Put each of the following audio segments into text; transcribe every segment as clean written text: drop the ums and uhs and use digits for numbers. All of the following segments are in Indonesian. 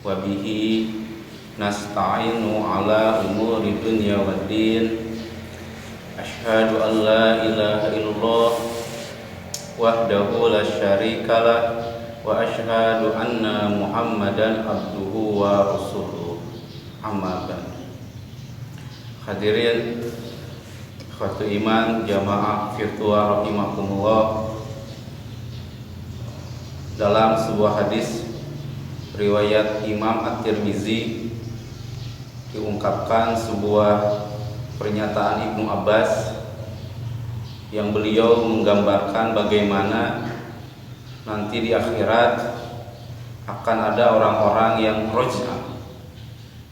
wa bihi nasta'inu ala umuri dunya waddin. Asyhadu an la ilaha illallah wahdahu la syarikalah wa asyhadu anna Muhammadan abduhu wa rasuluh. Amma ba'd. Hadirin ikhwatu iman jamaah virtual rahimakumullah. Dalam sebuah hadis riwayat Imam At-Tirmizi diungkapkan sebuah pernyataan Ibnu Abbas yang beliau menggambarkan bagaimana nanti di akhirat akan ada orang-orang yang roj'ah,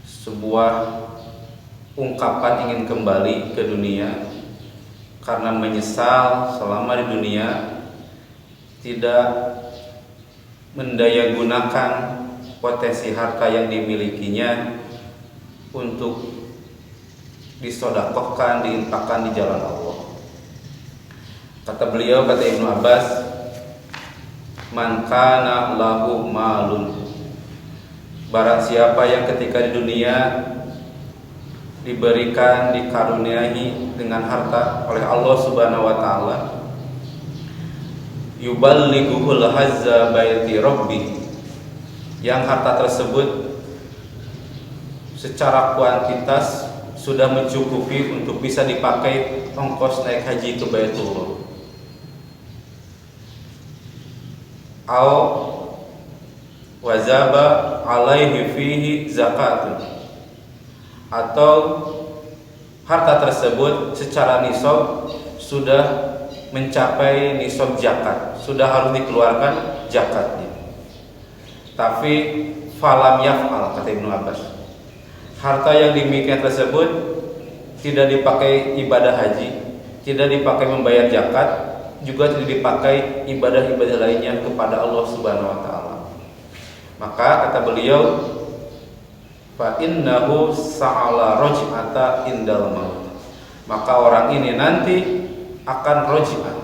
sebuah ungkapan ingin kembali ke dunia karena menyesal selama di dunia tidak mendayagunakan potensi harta yang dimilikinya untuk disedekahkan, diinfakkan di jalan Allah. Kata beliau, kata Ibnu Abbas, man kana lahu malun, barang siapa yang ketika di dunia diberikan, dikaruniai dengan harta oleh Allah Subhanahu wa taala, yuballighuhul hazza baiti rabbi, yang harta tersebut secara kuantitas sudah mencukupi untuk bisa dipakai ongkos naik haji ke Baitullah, au wazaba alaihi fihi zakatun, atau harta tersebut secara nisab sudah mencapai nisab zakat, sudah harus dikeluarkan zakatnya. Tapi falam yaf'al, kata Ibnu Abbas, harta yang dimiliki tersebut tidak dipakai ibadah haji, tidak dipakai membayar zakat, juga tidak dipakai ibadah-ibadah lainnya kepada Allah Subhanahu wa taala. Maka kata beliau, fa innahu sa'ala raj'ata indal maut, maka orang ini nanti akan roj'ah,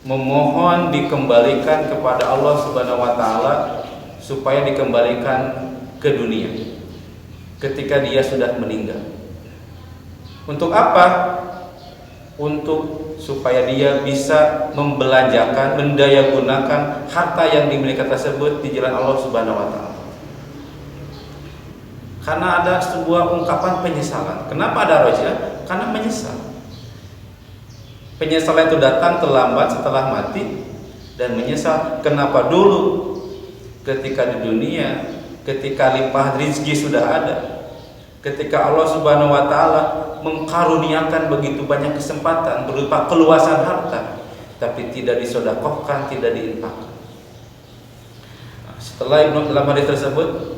memohon dikembalikan kepada Allah Subhanahu wa taala supaya dikembalikan ke dunia ketika dia sudah meninggal. Untuk apa? Untuk supaya dia bisa membelanjakan, mendayagunakan harta yang dimiliki tersebut di jalan Allah Subhanahu wa taala. Karena ada sebuah ungkapan penyesalan. Kenapa ada roj'ah? Karena menyesal. Penyesalan itu datang terlambat setelah mati, dan menyesal kenapa dulu ketika di dunia, ketika limpah rezeki sudah ada, ketika Allah Subhanahu wa taala mengkaruniakan begitu banyak kesempatan berupa keluasan harta, tapi tidak disedekahkan, tidak diinfakkan. Setelah dalam hadis tersebut,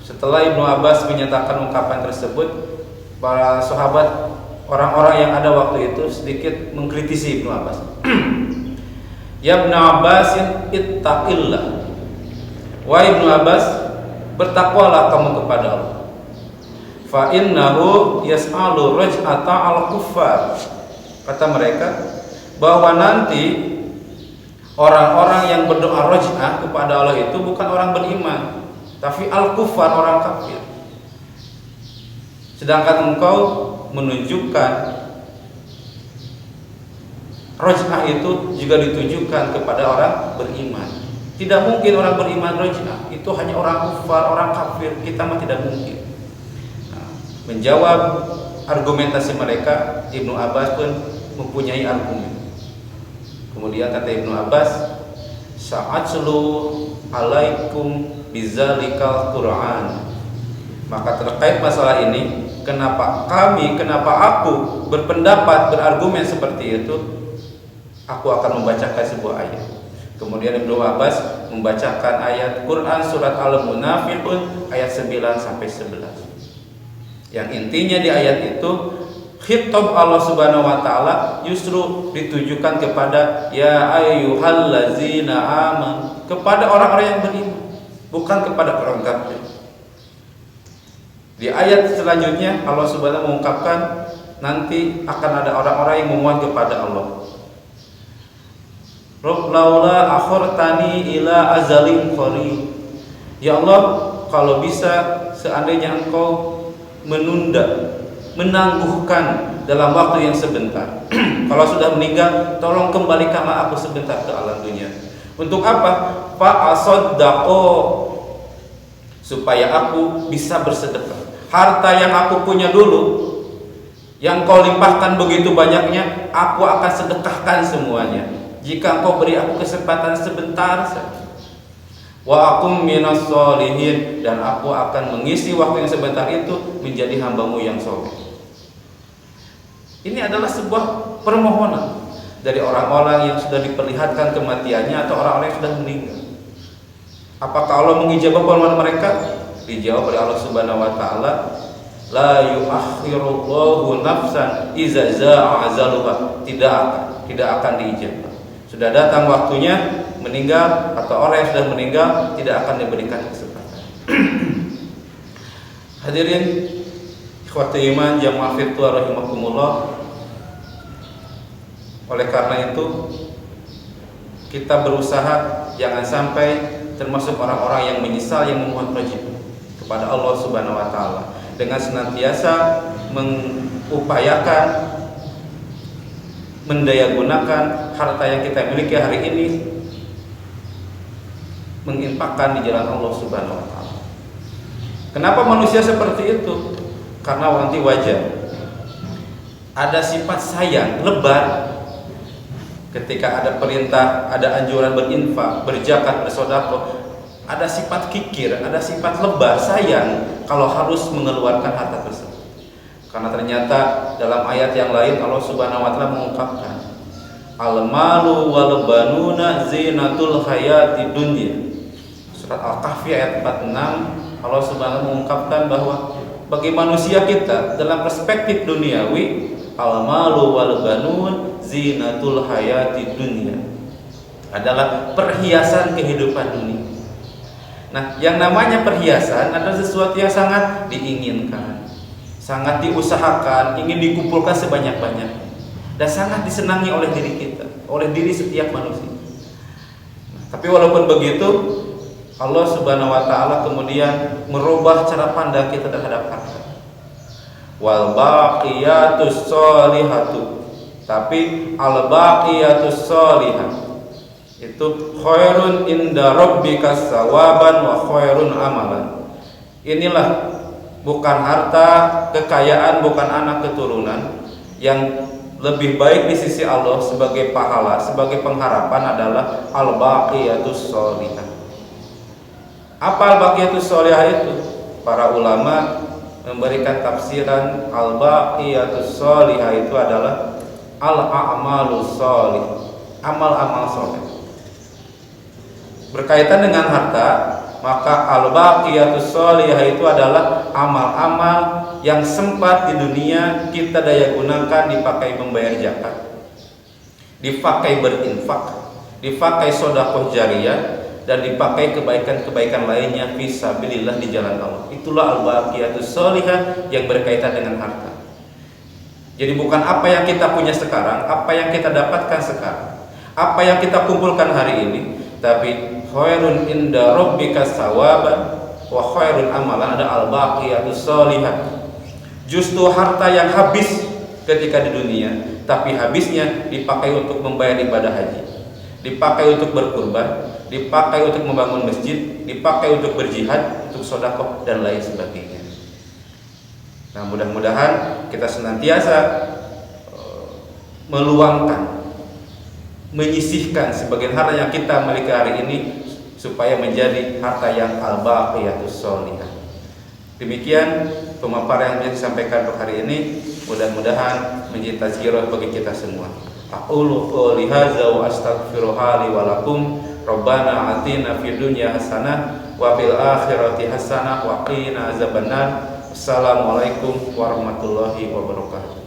setelah Ibnu Abbas menyatakan ungkapan tersebut, para sahabat, orang-orang yang ada waktu itu sedikit mengkritisi Ibnu Abbas. Ya Ibnu Abbas, ittaqillah. Wahai Ibnu Abbas, bertakwalah kamu kepada Allah. Fa innahu yas'alu raj'ata al-kuffar. Kata mereka bahwa nanti orang-orang yang berdoa raj'ah kepada Allah itu bukan orang beriman, tapi al-kuffar, orang kafir. Sedangkan engkau menunjukkan roj'ah itu juga ditujukan kepada orang beriman. Tidak mungkin orang beriman roj'ah, itu hanya orang kufar, orang kafir. Kita mah tidak mungkin. Nah, menjawab argumentasi mereka, Ibnu Abbas pun mempunyai argumen. Kemudian kata Ibnu Abbas, sa'atslu alaikum bizalikal Qur'an. Maka terkait masalah ini, kenapa aku berpendapat, berargumen seperti itu, aku akan membacakan sebuah ayat. Kemudian Ibnu Abbas membacakan ayat Quran surat Al-Munafiqun ayat 9 sampai 11. Yang intinya di ayat itu khitab Allah Subhanahu wa taala justru ditujukan kepada ya ayyuhallazina amanu, kepada orang-orang yang beriman, bukan kepada orang kafir. Di ayat selanjutnya Allah Subhanahu mengungkapkan nanti akan ada orang-orang yang memohon kepada Allah. Rabbana akhirtani ila azalin qarib. Ya Allah, kalau bisa seandainya engkau menangguhkan dalam waktu yang sebentar. Kalau sudah meninggal, tolong kembalikanlah aku sebentar ke alam dunia. Untuk apa? Fa'asaddaqo, supaya aku bisa bersedekah. Harta yang aku punya dulu, yang kau limpahkan begitu banyaknya, aku akan sedekahkan semuanya. Jika engkau beri aku kesempatan sebentar saja. Wa akum minas sholihin, dan aku akan mengisi waktu yang sebentar itu menjadi hambamu yang soleh. Ini adalah sebuah permohonan dari orang-orang yang sudah diperlihatkan kematiannya atau orang-orang yang sudah meninggal. Apakah Allah mengijabah permohonan mereka? Dijawab oleh Allah Subhanahu wa taala, la yuakhirullahu nafsan iza za'a azaluha. Tidak akan diijabah. Sudah datang waktunya meninggal, atau orang yang sudah meninggal tidak akan diberikan kesempatan. Hadirin ikhwati iman jamaah virtual rahimakumullah. Oleh karena itu kita berusaha jangan sampai termasuk orang-orang yang menyesal, yang memohon wajib kepada Allah Subhanahu wa taala dengan senantiasa mengupayakan mendayagunakan harta yang kita miliki hari ini, menginfakkan di jalan Allah Subhanahu wa taala. Kenapa manusia seperti itu? Karena nanti wajar ada sifat sayang, lebar. Ketika ada perintah, ada anjuran berinfak, berzakat, bersedekah, ada sifat kikir, ada sifat lebar, sayang kalau harus mengeluarkan harta tersebut. Karena ternyata dalam ayat yang lain Allah Subhanahu wa taala mengungkapkan, al-malu wal banuna zinatul hayati dunya. Surat Al-Kahfi ayat 46, Allah Subhanahu mengungkapkan bahwa bagi manusia kita dalam perspektif duniawi, al-malu wal banun zinatul hayati dunia, adalah perhiasan kehidupan dunia. Nah, yang namanya perhiasan adalah sesuatu yang sangat diinginkan, sangat diusahakan, ingin dikumpulkan sebanyak-banyaknya, dan sangat disenangi oleh diri kita, oleh diri setiap manusia. Tapi walaupun begitu, Allah Subhanahu wa taala kemudian merubah cara pandang kita terhadap harta. Wal baqiyatus sholihatu, tapi al baqiyatus sholihah itu khairun inda rabbika sawaban wa khairun amalan. Inilah bukan harta, kekayaan, bukan anak keturunan. Yang lebih baik di sisi Allah sebagai pahala, sebagai pengharapan adalah al baqiyatus sholihah. Apa al baqiyatus sholihah itu? Para ulama memberikan tafsiran al baqiyatus sholihah itu adalah al-a'malus sholih, amal-amal soleh. Berkaitan dengan harta, maka al-baqiyatus sholihah itu adalah amal-amal yang sempat di dunia kita daya gunakan, dipakai membayar zakat, dipakai berinfak, dipakai sedekah jariyah, dan dipakai kebaikan-kebaikan lainnya fisabilillah di jalan Allah. Itulah al-baqiyatus sholihah yang berkaitan dengan harta. Jadi bukan apa yang kita punya sekarang, apa yang kita dapatkan sekarang, apa yang kita kumpulkan hari ini, tapi khairun inda rabbika sawaban wa khairun amalan, ada al-baqiyatus sholihah. Justru harta yang habis ketika di dunia, tapi habisnya dipakai untuk membayar ibadah haji, dipakai untuk berkurban, dipakai untuk membangun masjid, dipakai untuk berjihad, untuk sedekah dan lain sebagainya. Nah, mudah-mudahan kita senantiasa meluangkan, menyisihkan sebagian harta yang kita miliki hari ini supaya menjadi harta yang al-baqiyatus sholihah. Demikian pemaparan yang bisa disampaikan untuk hari ini. Mudah-mudahan menjadi tazkirah bagi kita semua. Aqulu qouli hadza wa astaghfiruha li wa lakum. Rabbana atina fid dunya hasanah wa fil akhirati hasanah wa qina azabannar. Assalamualaikum warahmatullahi wabarakatuh.